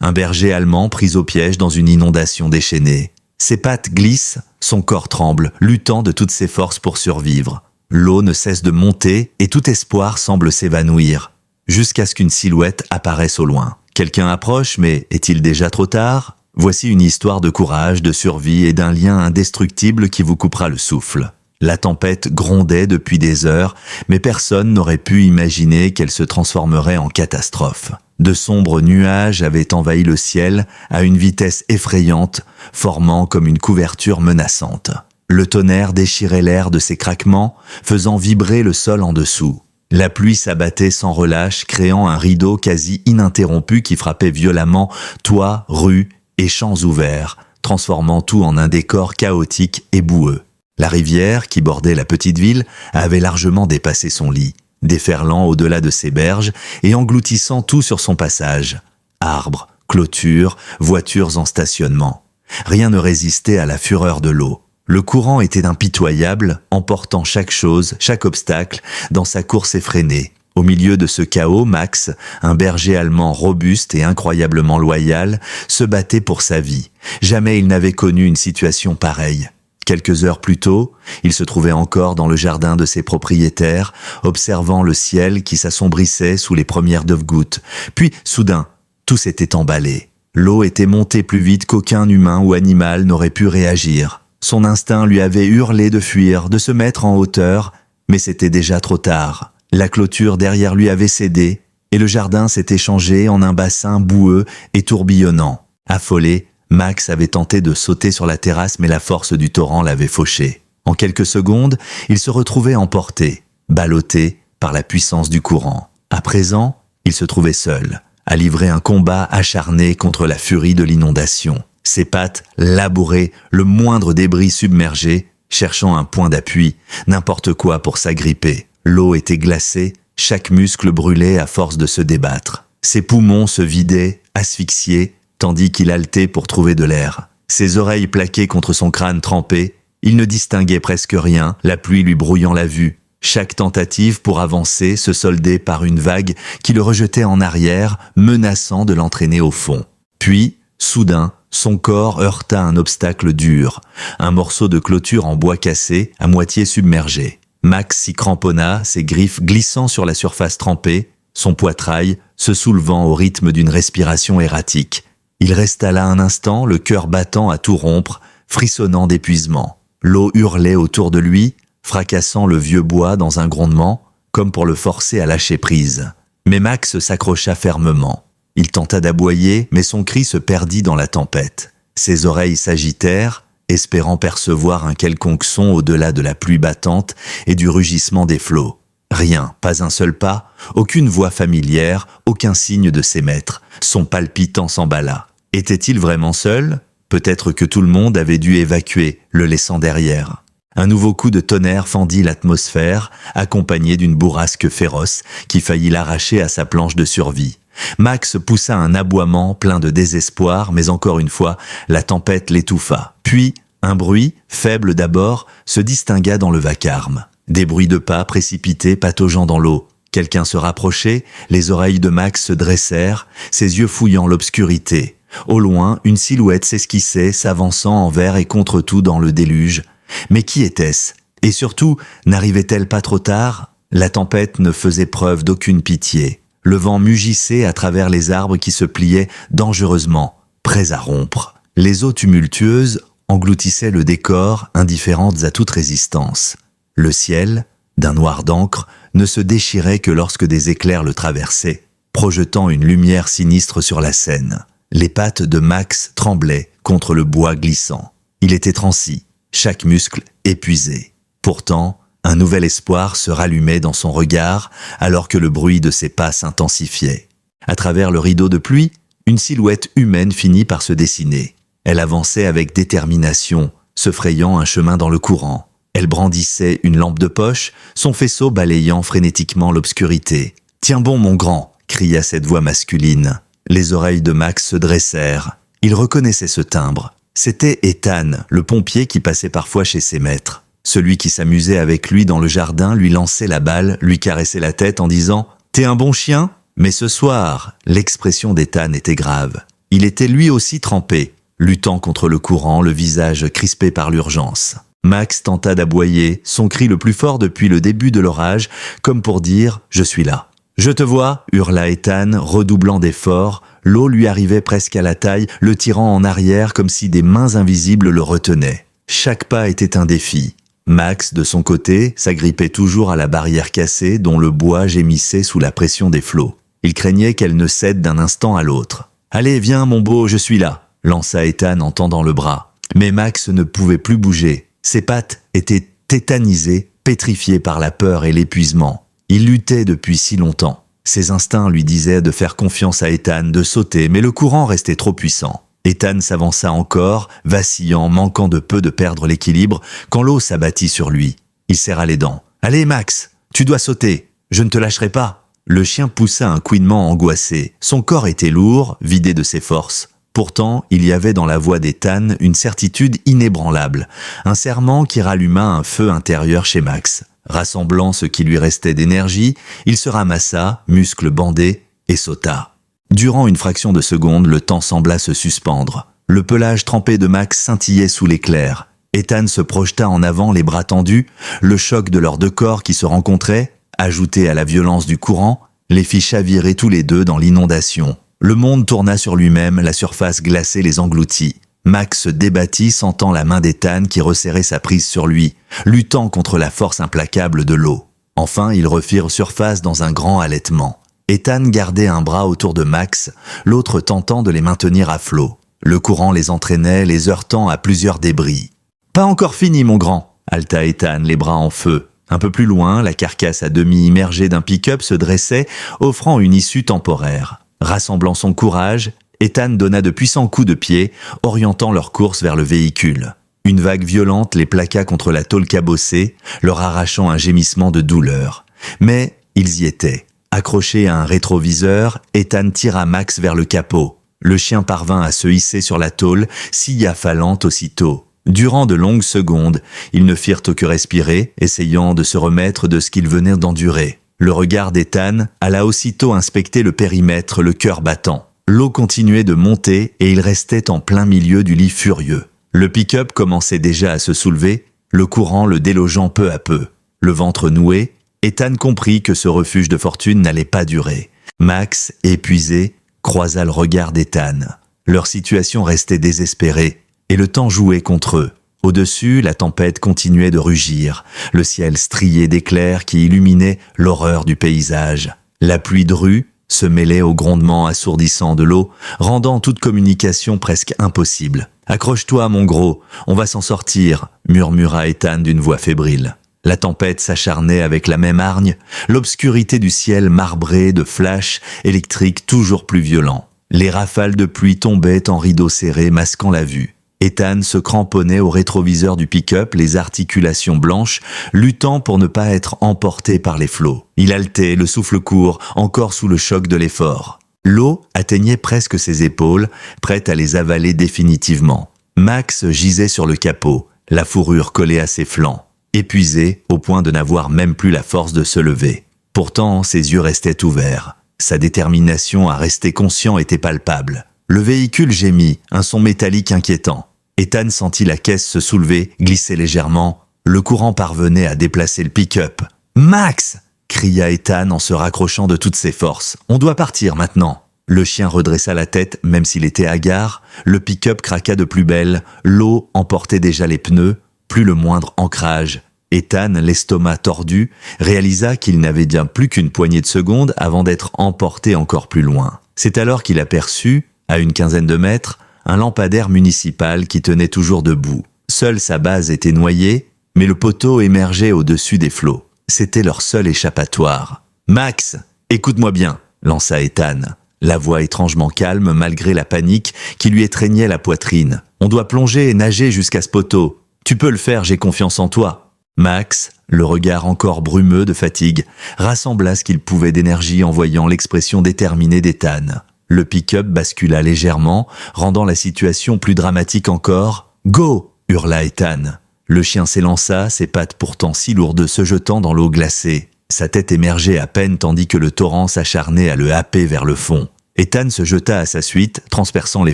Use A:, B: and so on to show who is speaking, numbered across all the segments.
A: Un berger allemand pris au piège dans une inondation déchaînée. Ses pattes glissent, son corps tremble, luttant de toutes ses forces pour survivre. L'eau ne cesse de monter et tout espoir semble s'évanouir, jusqu'à ce qu'une silhouette apparaisse au loin. Quelqu'un approche, mais est-il déjà trop tard? Voici une histoire de courage, de survie et d'un lien indestructible qui vous coupera le souffle. La tempête grondait depuis des heures, mais personne n'aurait pu imaginer qu'elle se transformerait en catastrophe. De sombres nuages avaient envahi le ciel à une vitesse effrayante, formant comme une couverture menaçante. Le tonnerre déchirait l'air de ses craquements, faisant vibrer le sol en dessous. La pluie s'abattait sans relâche, créant un rideau quasi ininterrompu qui frappait violemment toits, rues et champs ouverts, transformant tout en un décor chaotique et boueux. La rivière, qui bordait la petite ville, avait largement dépassé son lit, déferlant au-delà de ses berges et engloutissant tout sur son passage. Arbres, clôtures, voitures en stationnement. Rien ne résistait à la fureur de l'eau. Le courant était impitoyable, emportant chaque chose, chaque obstacle, dans sa course effrénée. Au milieu de ce chaos, Max, un berger allemand robuste et incroyablement loyal, se battait pour sa vie. Jamais il n'avait connu une situation pareille. Quelques heures plus tôt, il se trouvait encore dans le jardin de ses propriétaires, observant le ciel qui s'assombrissait sous les premières gouttes. Puis, soudain, tout s'était emballé. L'eau était montée plus vite qu'aucun humain ou animal n'aurait pu réagir. Son instinct lui avait hurlé de fuir, de se mettre en hauteur, mais c'était déjà trop tard. La clôture derrière lui avait cédé, et le jardin s'était changé en un bassin boueux et tourbillonnant. Affolé, Max avait tenté de sauter sur la terrasse, mais la force du torrent l'avait fauché. En quelques secondes, il se retrouvait emporté, ballotté par la puissance du courant. À présent, il se trouvait seul, à livrer un combat acharné contre la furie de l'inondation. Ses pattes labouraient le moindre débris submergé, cherchant un point d'appui, n'importe quoi pour s'agripper. L'eau était glacée, chaque muscle brûlait à force de se débattre. Ses poumons se vidaient, asphyxiés, tandis qu'il haletait pour trouver de l'air. Ses oreilles plaquées contre son crâne trempé, il ne distinguait presque rien, la pluie lui brouillant la vue. Chaque tentative pour avancer se soldait par une vague qui le rejetait en arrière, menaçant de l'entraîner au fond. Puis, soudain, son corps heurta un obstacle dur, un morceau de clôture en bois cassé, à moitié submergé. Max s'y cramponna, ses griffes glissant sur la surface trempée, son poitrail se soulevant au rythme d'une respiration erratique. Il resta là un instant, le cœur battant à tout rompre, frissonnant d'épuisement. L'eau hurlait autour de lui, fracassant le vieux bois dans un grondement, comme pour le forcer à lâcher prise. Mais Max s'accrocha fermement. Il tenta d'aboyer, mais son cri se perdit dans la tempête. Ses oreilles s'agitèrent, espérant percevoir un quelconque son au-delà de la pluie battante et du rugissement des flots. Rien, pas un seul pas, aucune voix familière, aucun signe de ses maîtres. Son palpitant s'emballa. Était-il vraiment seul? Peut-être que tout le monde avait dû évacuer, le laissant derrière. Un nouveau coup de tonnerre fendit l'atmosphère, accompagné d'une bourrasque féroce qui faillit l'arracher à sa planche de survie. Max poussa un aboiement plein de désespoir, mais encore une fois, la tempête l'étouffa. Puis, un bruit, faible d'abord, se distingua dans le vacarme. Des bruits de pas précipités pataugeant dans l'eau. Quelqu'un se rapprochait, les oreilles de Max se dressèrent, ses yeux fouillant l'obscurité. Au loin, une silhouette s'esquissait, s'avançant envers et contre tout dans le déluge. Mais qui était-ce? Et surtout, n'arrivait-elle pas trop tard? La tempête ne faisait preuve d'aucune pitié. Le vent mugissait à travers les arbres qui se pliaient dangereusement, prêts à rompre. Les eaux tumultueuses engloutissaient le décor, indifférentes à toute résistance. Le ciel, d'un noir d'encre, ne se déchirait que lorsque des éclairs le traversaient, projetant une lumière sinistre sur la scène. Les pattes de Max tremblaient contre le bois glissant. Il était transi, chaque muscle épuisé. Pourtant, un nouvel espoir se rallumait dans son regard alors que le bruit de ses pas s'intensifiait. À travers le rideau de pluie, une silhouette humaine finit par se dessiner. Elle avançait avec détermination, se frayant un chemin dans le courant. Elle brandissait une lampe de poche, son faisceau balayant frénétiquement l'obscurité. « Tiens bon, mon grand !» cria cette voix masculine. Les oreilles de Max se dressèrent. Il reconnaissait ce timbre. C'était Ethan, le pompier qui passait parfois chez ses maîtres. Celui qui s'amusait avec lui dans le jardin lui lançait la balle, lui caressait la tête en disant « T'es un bon chien ?» Mais ce soir, l'expression d'Ethan était grave. Il était lui aussi trempé, luttant contre le courant, le visage crispé par l'urgence. Max tenta d'aboyer, son cri le plus fort depuis le début de l'orage, comme pour dire « Je suis là ». « Je te vois » hurla Ethan, redoublant d'efforts. L'eau lui arrivait presque à la taille, le tirant en arrière comme si des mains invisibles le retenaient. Chaque pas était un défi. Max, de son côté, s'agrippait toujours à la barrière cassée dont le bois gémissait sous la pression des flots. Il craignait qu'elle ne cède d'un instant à l'autre. « Allez, viens mon beau, je suis là » lança Ethan en tendant le bras. Mais Max ne pouvait plus bouger. Ses pattes étaient tétanisées, pétrifiées par la peur et l'épuisement. Il luttait depuis si longtemps. Ses instincts lui disaient de faire confiance à Ethan, de sauter, mais le courant restait trop puissant. Ethan s'avança encore, vacillant, manquant de peu de perdre l'équilibre, quand l'eau s'abattit sur lui. Il serra les dents. « Allez Max, tu dois sauter, je ne te lâcherai pas !» Le chien poussa un couinement angoissé. Son corps était lourd, vidé de ses forces. Pourtant, il y avait dans la voix d'Ethan une certitude inébranlable, un serment qui ralluma un feu intérieur chez Max. Rassemblant ce qui lui restait d'énergie, il se ramassa, muscles bandés, et sauta. Durant une fraction de seconde, le temps sembla se suspendre. Le pelage trempé de Max scintillait sous l'éclair. Ethan se projeta en avant, les bras tendus. Le choc de leurs deux corps qui se rencontraient, ajouté à la violence du courant, les fit chavirer tous les deux dans l'inondation. Le monde tourna sur lui-même, la surface glacée les engloutit. Max se débattit, sentant la main d'Ethan qui resserrait sa prise sur lui, luttant contre la force implacable de l'eau. Enfin, ils refirent surface dans un grand halètement. Ethan gardait un bras autour de Max, l'autre tentant de les maintenir à flot. Le courant les entraînait, les heurtant à plusieurs débris. « Pas encore fini, mon grand !» haleta Ethan, les bras en feu. Un peu plus loin, la carcasse à demi immergée d'un pick-up se dressait, offrant une issue temporaire. Rassemblant son courage, Ethan donna de puissants coups de pied, orientant leur course vers le véhicule. Une vague violente les plaqua contre la tôle cabossée, leur arrachant un gémissement de douleur. Mais ils y étaient. Accroché à un rétroviseur, Ethan tira Max vers le capot. Le chien parvint à se hisser sur la tôle, s'y affalant aussitôt. Durant de longues secondes, ils ne firent que respirer, essayant de se remettre de ce qu'ils venaient d'endurer. Le regard d'Ethan alla aussitôt inspecter le périmètre, le cœur battant. L'eau continuait de monter et il restait en plein milieu du lit furieux. Le pick-up commençait déjà à se soulever, le courant le délogeant peu à peu. Le ventre noué, Ethan comprit que ce refuge de fortune n'allait pas durer. Max, épuisé, croisa le regard d'Ethan. Leur situation restait désespérée et le temps jouait contre eux. Au-dessus, la tempête continuait de rugir, le ciel strié d'éclairs qui illuminaient l'horreur du paysage. La pluie drue se mêlait au grondement assourdissant de l'eau, rendant toute communication presque impossible. « Accroche-toi, mon gros, on va s'en sortir », murmura Ethan d'une voix fébrile. La tempête s'acharnait avec la même hargne, l'obscurité du ciel marbré de flashs électriques toujours plus violents. Les rafales de pluie tombaient en rideaux serrés, masquant la vue. Ethan se cramponnait au rétroviseur du pick-up, les articulations blanches, luttant pour ne pas être emporté par les flots. Il haletait, le souffle court, encore sous le choc de l'effort. L'eau atteignait presque ses épaules, prête à les avaler définitivement. Max gisait sur le capot, la fourrure collée à ses flancs, épuisé au point de n'avoir même plus la force de se lever. Pourtant, ses yeux restaient ouverts. Sa détermination à rester conscient était palpable. Le véhicule gémit, un son métallique inquiétant. Ethan sentit la caisse se soulever, glisser légèrement. Le courant parvenait à déplacer le pick-up. « Max !» cria Ethan en se raccrochant de toutes ses forces. « On doit partir maintenant !» Le chien redressa la tête, même s'il était hagard. Le pick-up craqua de plus belle. L'eau emportait déjà les pneus. Plus le moindre ancrage. Ethan, l'estomac tordu, réalisa qu'il n'avait bien plus qu'une poignée de secondes avant d'être emporté encore plus loin. C'est alors qu'il aperçut, à une quinzaine de mètres, un lampadaire municipal qui tenait toujours debout. Seule sa base était noyée, mais le poteau émergeait au-dessus des flots. C'était leur seul échappatoire. « Max, écoute-moi bien !» lança Ethan. La voix étrangement calme malgré la panique qui lui étreignait la poitrine. « On doit plonger et nager jusqu'à ce poteau. Tu peux le faire, j'ai confiance en toi. » Max, le regard encore brumeux de fatigue, rassembla ce qu'il pouvait d'énergie en voyant l'expression déterminée d'Ethan. Le pick-up bascula légèrement, rendant la situation plus dramatique encore. « Go !» hurla Ethan. Le chien s'élança, ses pattes pourtant si lourdes se jetant dans l'eau glacée. Sa tête émergeait à peine tandis que le torrent s'acharnait à le happer vers le fond. Ethan se jeta à sa suite, transperçant les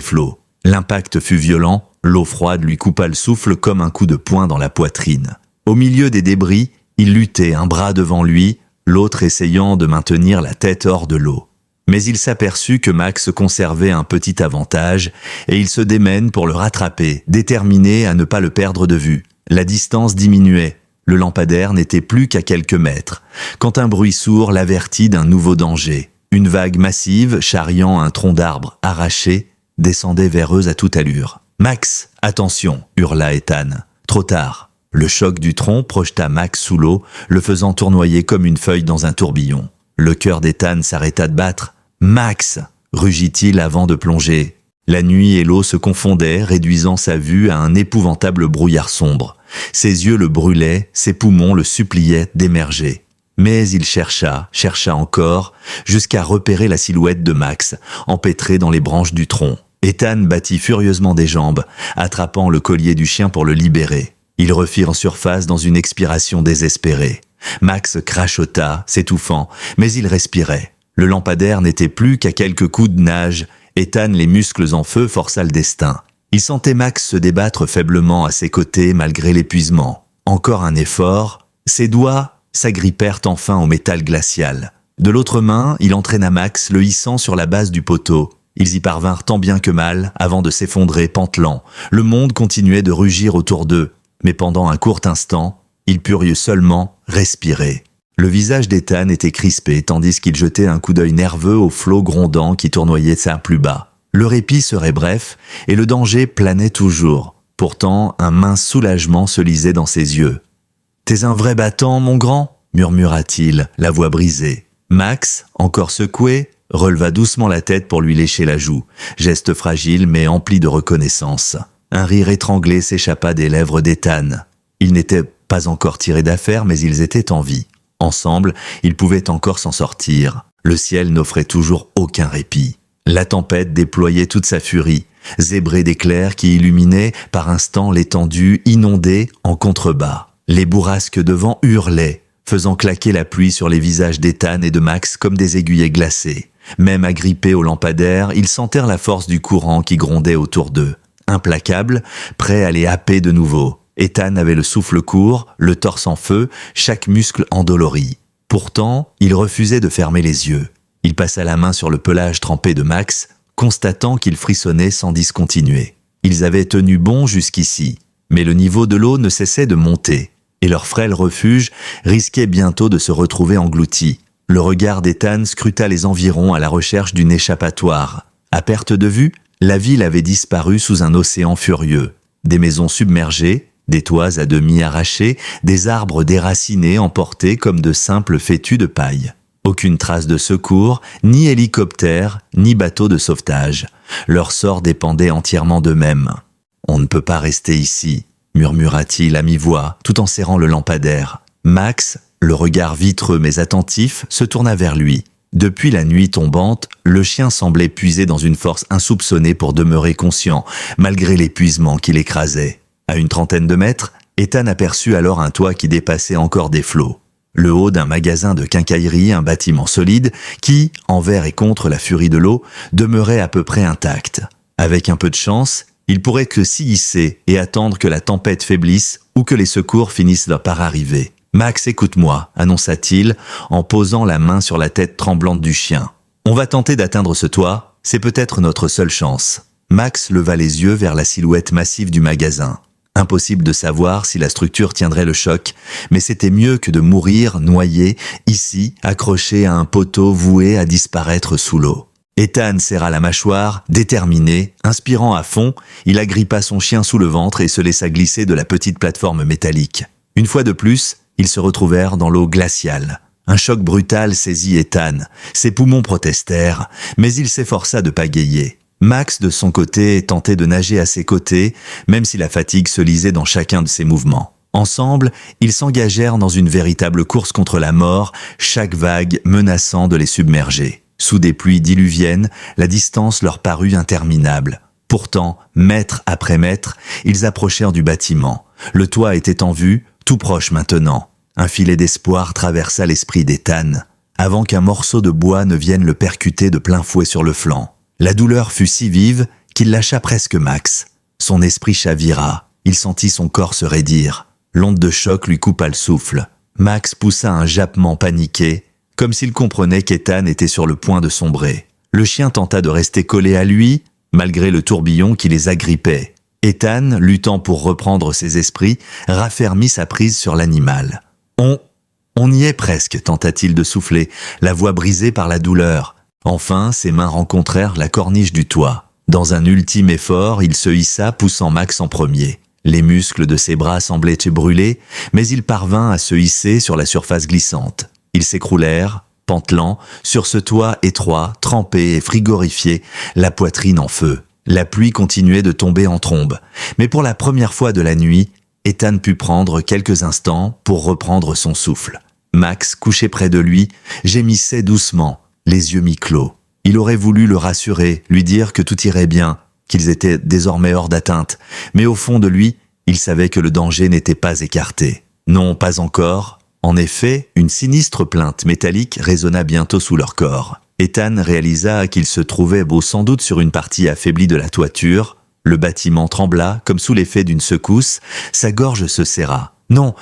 A: flots. L'impact fut violent, l'eau froide lui coupa le souffle comme un coup de poing dans la poitrine. Au milieu des débris, il luttait, un bras devant lui, l'autre essayant de maintenir la tête hors de l'eau. Mais il s'aperçut que Max conservait un petit avantage et il se démène pour le rattraper, déterminé à ne pas le perdre de vue. La distance diminuait. Le lampadaire n'était plus qu'à quelques mètres, quand un bruit sourd l'avertit d'un nouveau danger. Une vague massive, charriant un tronc d'arbre arraché, descendait vers eux à toute allure. « Max, attention !» hurla Ethan. Trop tard. Le choc du tronc projeta Max sous l'eau, le faisant tournoyer comme une feuille dans un tourbillon. Le cœur d'Ethan s'arrêta de battre. « Max !» rugit-il avant de plonger. La nuit et l'eau se confondaient, réduisant sa vue à un épouvantable brouillard sombre. Ses yeux le brûlaient, ses poumons le suppliaient d'émerger. Mais il chercha encore, jusqu'à repérer la silhouette de Max, empêtrée dans les branches du tronc. Ethan battit furieusement des jambes, attrapant le collier du chien pour le libérer. Ils refirent surface dans une expiration désespérée. Max crachota, s'étouffant, mais il respirait. Le lampadaire n'était plus qu'à quelques coups de nage. Ethan, les muscles en feu, força le destin. Il sentait Max se débattre faiblement à ses côtés malgré l'épuisement. Encore un effort, ses doigts s'agrippèrent enfin au métal glacial. De l'autre main, il entraîna Max, le hissant sur la base du poteau. Ils y parvinrent tant bien que mal avant de s'effondrer pantelant. Le monde continuait de rugir autour d'eux, mais pendant un court instant, ils purent seulement respirer. Le visage d'Ethan était crispé tandis qu'il jetait un coup d'œil nerveux aux flots grondants qui tournoyaient ça plus bas. Le répit serait bref et le danger planait toujours. Pourtant, un mince soulagement se lisait dans ses yeux. « T'es un vrai battant, mon grand ?» murmura-t-il, la voix brisée. Max, encore secoué, releva doucement la tête pour lui lécher la joue, geste fragile mais empli de reconnaissance. Un rire étranglé s'échappa des lèvres d'Ethan. Ils n'étaient pas encore tirés d'affaire, mais ils étaient en vie. Ensemble, ils pouvaient encore s'en sortir. Le ciel n'offrait toujours aucun répit. La tempête déployait toute sa furie, zébrée d'éclairs qui illuminaient par instants l'étendue inondée en contrebas. Les bourrasques de vent hurlaient, faisant claquer la pluie sur les visages d'Ethan et de Max comme des aiguillets glacés. Même agrippés au lampadaire, ils sentèrent la force du courant qui grondait autour d'eux. Implacable, prêt à les happer de nouveau. Ethan avait le souffle court, le torse en feu, chaque muscle endolori. Pourtant, il refusait de fermer les yeux. Il passa la main sur le pelage trempé de Max, constatant qu'il frissonnait sans discontinuer. Ils avaient tenu bon jusqu'ici, mais le niveau de l'eau ne cessait de monter, et leur frêle refuge risquait bientôt de se retrouver englouti. Le regard d'Ethan scruta les environs à la recherche d'une échappatoire. À perte de vue, la ville avait disparu sous un océan furieux. Des maisons submergées, des toits à demi arrachés, des arbres déracinés emportés comme de simples fétus de paille. Aucune trace de secours, ni hélicoptère, ni bateau de sauvetage. Leur sort dépendait entièrement d'eux-mêmes. « On ne peut pas rester ici », murmura-t-il à mi-voix, tout en serrant le lampadaire. Max, le regard vitreux mais attentif, se tourna vers lui. Depuis la nuit tombante, le chien semblait puiser dans une force insoupçonnée pour demeurer conscient, malgré l'épuisement qui l'écrasait. À une trentaine de mètres, Ethan aperçut alors un toit qui dépassait encore des flots. Le haut d'un magasin de quincaillerie, un bâtiment solide, qui, envers et contre la furie de l'eau, demeurait à peu près intact. Avec un peu de chance, il pourrait que s'y hisser et attendre que la tempête faiblisse ou que les secours finissent par arriver. « Max, écoute-moi » annonça-t-il en posant la main sur la tête tremblante du chien. « On va tenter d'atteindre ce toit, c'est peut-être notre seule chance. » Max leva les yeux vers la silhouette massive du magasin. Impossible de savoir si la structure tiendrait le choc, mais c'était mieux que de mourir noyé, ici, accroché à un poteau voué à disparaître sous l'eau. Ethan serra la mâchoire, déterminé, inspirant à fond, il agrippa son chien sous le ventre et se laissa glisser de la petite plateforme métallique. Une fois de plus, ils se retrouvèrent dans l'eau glaciale. Un choc brutal saisit Ethan, ses poumons protestèrent, mais il s'efforça de pagayer. Max, de son côté, tentait de nager à ses côtés, même si la fatigue se lisait dans chacun de ses mouvements. Ensemble, ils s'engagèrent dans une véritable course contre la mort, chaque vague menaçant de les submerger. Sous des pluies diluviennes, la distance leur parut interminable. Pourtant, mètre après mètre, ils approchèrent du bâtiment. Le toit était en vue, tout proche maintenant. Un filet d'espoir traversa l'esprit d'Ethan. avant qu'un morceau de bois ne vienne le percuter de plein fouet sur le flanc. La douleur fut si vive qu'il lâcha presque Max. Son esprit chavira. Il sentit son corps se raidir. L'onde de choc lui coupa le souffle. Max poussa un jappement paniqué, comme s'il comprenait qu'Ethan était sur le point de sombrer. Le chien tenta de rester collé à lui, malgré le tourbillon qui les agrippait. Ethan, luttant pour reprendre ses esprits, raffermit sa prise sur l'animal. On y est presque, tenta-t-il de souffler, la voix brisée par la douleur. Enfin, ses mains rencontrèrent la corniche du toit. Dans un ultime effort, il se hissa, poussant Max en premier. Les muscles de ses bras semblaient brûler, mais il parvint à se hisser sur la surface glissante. Ils s'écroulèrent, pantelant, sur ce toit étroit, trempé et frigorifié, la poitrine en feu. La pluie continuait de tomber en trombe, mais pour la première fois de la nuit, Ethan put prendre quelques instants pour reprendre son souffle. Max, couché près de lui, gémissait doucement, les yeux mi-clos. Il aurait voulu le rassurer, lui dire que tout irait bien, qu'ils étaient désormais hors d'atteinte, mais au fond de lui, il savait que le danger n'était pas écarté. Non, pas encore. En effet, une sinistre plainte métallique résonna bientôt sous leur corps. Ethan réalisa qu'il se trouvait sans doute sur une partie affaiblie de la toiture. Le bâtiment trembla, comme sous l'effet d'une secousse, sa gorge se serra. Non,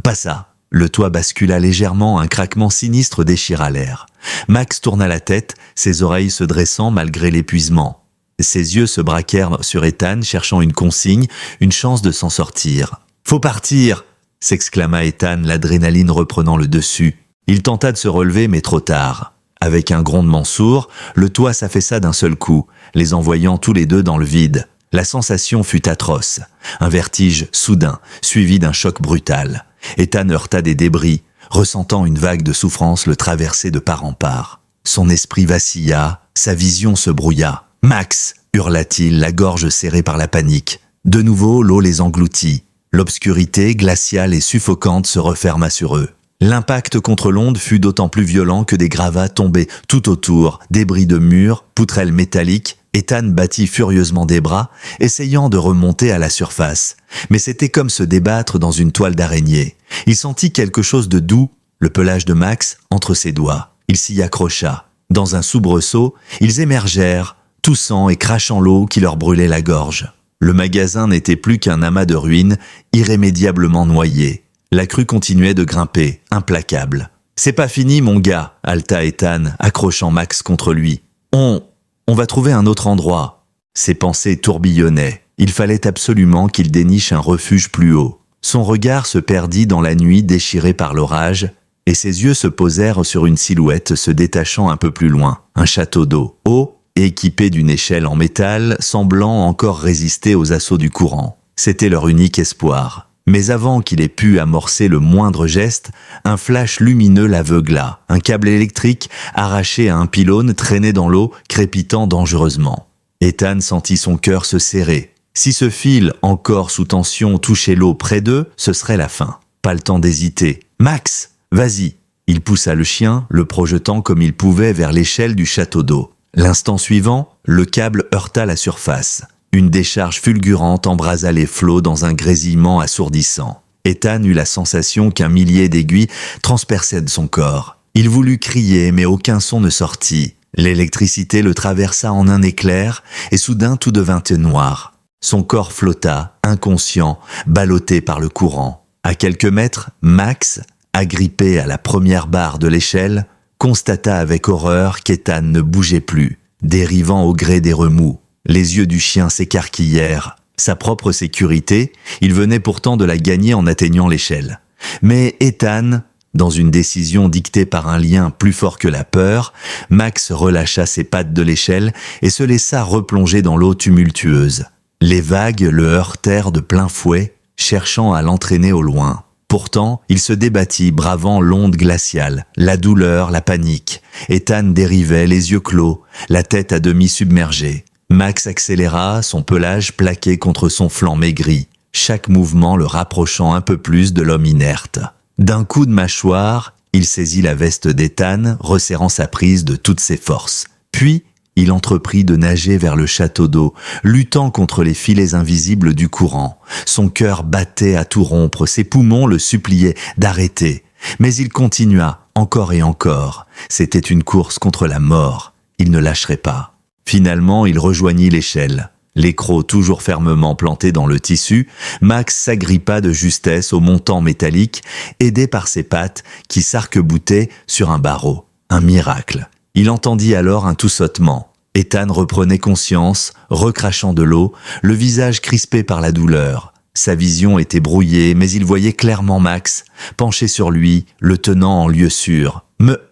A: pas ça. Le toit bascula légèrement, un craquement sinistre déchira l'air. Max tourna la tête, ses oreilles se dressant malgré l'épuisement. Ses yeux se braquèrent sur Ethan, cherchant une consigne, une chance de s'en sortir. « Faut partir !» s'exclama Ethan, l'adrénaline reprenant le dessus. Il tenta de se relever, mais trop tard. Avec un grondement sourd, le toit s'affaissa d'un seul coup, les envoyant tous les deux dans le vide. La sensation fut atroce. Un vertige soudain, suivi d'un choc brutal. Ethan heurta des débris, ressentant une vague de souffrance le traverser de part en part. Son esprit vacilla, sa vision se brouilla. « Max !» hurla-t-il, la gorge serrée par la panique. De nouveau, l'eau les engloutit. L'obscurité, glaciale et suffocante, se referma sur eux. L'impact contre l'onde fut d'autant plus violent que des gravats tombaient tout autour, débris de murs, poutrelles métalliques. Ethan battit furieusement des bras, essayant de remonter à la surface. Mais c'était comme se débattre dans une toile d'araignée. Il sentit quelque chose de doux, le pelage de Max, entre ses doigts. Il s'y accrocha. Dans un soubresaut, ils émergèrent, toussant et crachant l'eau qui leur brûlait la gorge. Le magasin n'était plus qu'un amas de ruines, irrémédiablement noyé. La crue continuait de grimper, implacable. « C'est pas fini, mon gars !» haleta Ethan, accrochant Max contre lui. On va trouver un autre endroit. » Ses pensées tourbillonnaient. Il fallait absolument qu'il déniche un refuge plus haut. Son regard se perdit dans la nuit déchirée par l'orage, et ses yeux se posèrent sur une silhouette se détachant un peu plus loin. Un château d'eau, haut, équipé d'une échelle en métal, semblant encore résister aux assauts du courant. C'était leur unique espoir. Mais avant qu'il ait pu amorcer le moindre geste, un flash lumineux l'aveugla. Un câble électrique arraché à un pylône traînait dans l'eau, crépitant dangereusement. Ethan sentit son cœur se serrer. Si ce fil, encore sous tension, touchait l'eau près d'eux, ce serait la fin. Pas le temps d'hésiter. « Max, vas-y !» Il poussa le chien, le projetant comme il pouvait vers l'échelle du château d'eau. L'instant suivant, le câble heurta la surface. Une décharge fulgurante embrasa les flots dans un grésillement assourdissant. Ethan eut la sensation qu'un millier d'aiguilles transperçaient de son corps. Il voulut crier, mais aucun son ne sortit. L'électricité le traversa en un éclair, et soudain tout devint noir. Son corps flotta, inconscient, ballotté par le courant. À quelques mètres, Max, agrippé à la première barre de l'échelle, constata avec horreur qu'Ethan ne bougeait plus, dérivant au gré des remous. Les yeux du chien s'écarquillèrent. Sa propre sécurité, il venait pourtant de la gagner en atteignant l'échelle. Mais Ethan, dans une décision dictée par un lien plus fort que la peur, Max relâcha ses pattes de l'échelle et se laissa replonger dans l'eau tumultueuse. Les vagues le heurtèrent de plein fouet, cherchant à l'entraîner au loin. Pourtant, il se débattit, bravant l'onde glaciale, la douleur, la panique. Ethan dérivait, les yeux clos, la tête à demi submergée. Max accéléra, son pelage plaqué contre son flanc maigri, chaque mouvement le rapprochant un peu plus de l'homme inerte. D'un coup de mâchoire, il saisit la veste d'Ethan, resserrant sa prise de toutes ses forces. Puis, il entreprit de nager vers le château d'eau, luttant contre les filets invisibles du courant. Son cœur battait à tout rompre, ses poumons le suppliaient d'arrêter. Mais il continua, encore et encore. C'était une course contre la mort. Il ne lâcherait pas. Finalement, il rejoignit l'échelle. Les crocs toujours fermement plantés dans le tissu, Max s'agrippa de justesse au montant métallique, aidé par ses pattes qui s'arc-boutaient sur un barreau. Un miracle. Il entendit alors un toussottement. Ethan reprenait conscience, recrachant de l'eau, le visage crispé par la douleur. Sa vision était brouillée, mais il voyait clairement Max, penché sur lui, le tenant en lieu sûr.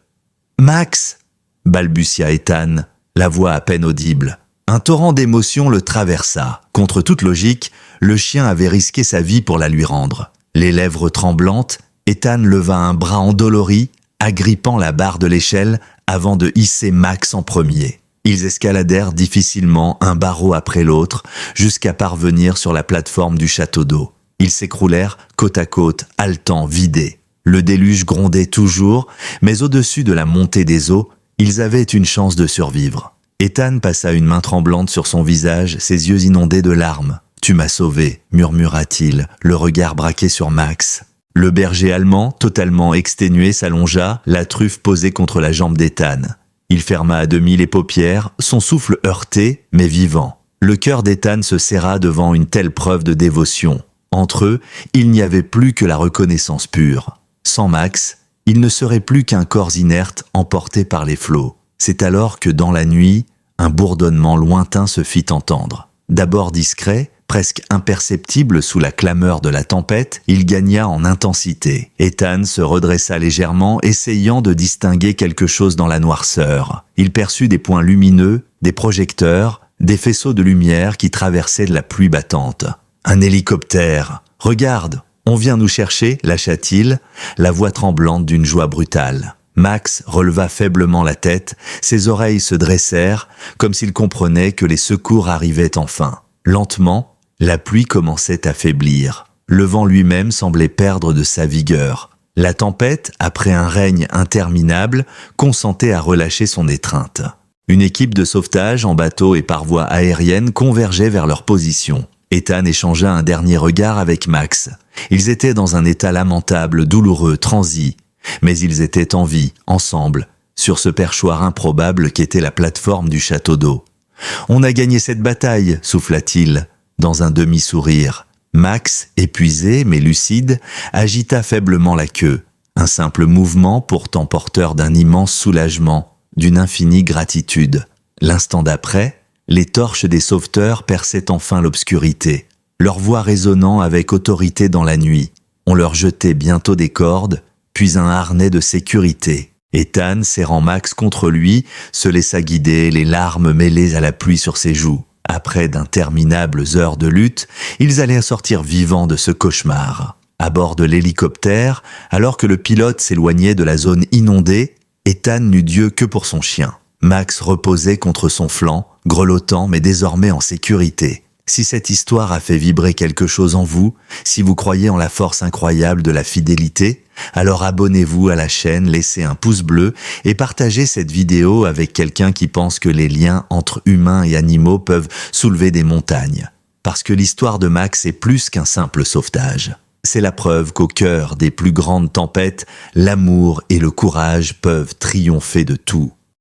A: « Max !» balbutia Ethan, la voix à peine audible. Un torrent d'émotions le traversa. Contre toute logique, le chien avait risqué sa vie pour la lui rendre. Les lèvres tremblantes, Ethan leva un bras endolori, agrippant la barre de l'échelle avant de hisser Max en premier. Ils escaladèrent difficilement un barreau après l'autre jusqu'à parvenir sur la plateforme du château d'eau. Ils s'écroulèrent côte à côte, haletants, vidés. Le déluge grondait toujours, mais au-dessus de la montée des eaux, ils avaient une chance de survivre. Ethan passa une main tremblante sur son visage, ses yeux inondés de larmes. « Tu m'as sauvé », murmura-t-il, le regard braqué sur Max. Le berger allemand, totalement exténué, s'allongea, la truffe posée contre la jambe d'Ethan. Il ferma à demi les paupières, son souffle heurté, mais vivant. Le cœur d'Ethan se serra devant une telle preuve de dévotion. Entre eux, il n'y avait plus que la reconnaissance pure. Sans Max, il ne serait plus qu'un corps inerte emporté par les flots. C'est alors que dans la nuit, un bourdonnement lointain se fit entendre. D'abord discret, presque imperceptible sous la clameur de la tempête, il gagna en intensité. Ethan se redressa légèrement, essayant de distinguer quelque chose dans la noirceur. Il perçut des points lumineux, des projecteurs, des faisceaux de lumière qui traversaient de la pluie battante. « Un hélicoptère ! Regarde, on vient nous chercher !» lâcha-t-il, la voix tremblante d'une joie brutale. Max releva faiblement la tête, ses oreilles se dressèrent, comme s'il comprenait que les secours arrivaient enfin. Lentement, la pluie commençait à faiblir. Le vent lui-même semblait perdre de sa vigueur. La tempête, après un règne interminable, consentait à relâcher son étreinte. Une équipe de sauvetage en bateau et par voie aérienne convergeait vers leur position. Ethan échangea un dernier regard avec Max. Ils étaient dans un état lamentable, douloureux, transi. Mais ils étaient en vie, ensemble, sur ce perchoir improbable qu'était la plateforme du château d'eau. « On a gagné cette bataille », souffla-t-il, dans un demi-sourire. Max, épuisé mais lucide, agita faiblement la queue. Un simple mouvement pourtant porteur d'un immense soulagement, d'une infinie gratitude. L'instant d'après, les torches des sauveteurs perçaient enfin l'obscurité, leur voix résonnant avec autorité dans la nuit. On leur jetait bientôt des cordes, puis un harnais de sécurité. Ethan, serrant Max contre lui, se laissa guider, les larmes mêlées à la pluie sur ses joues. Après d'interminables heures de lutte, ils allaient sortir vivants de ce cauchemar. À bord de l'hélicoptère, alors que le pilote s'éloignait de la zone inondée, Ethan n'eut Dieu que pour son chien. Max reposait contre son flanc, grelottant mais désormais en sécurité. Si cette histoire a fait vibrer quelque chose en vous, si vous croyez en la force incroyable de la fidélité, alors abonnez-vous à la chaîne, laissez un pouce bleu et partagez cette vidéo avec quelqu'un qui pense que les liens entre humains et animaux peuvent soulever des montagnes. Parce que l'histoire de Max est plus qu'un simple sauvetage. C'est la preuve qu'au cœur des plus grandes tempêtes, l'amour et le courage peuvent triompher de tout.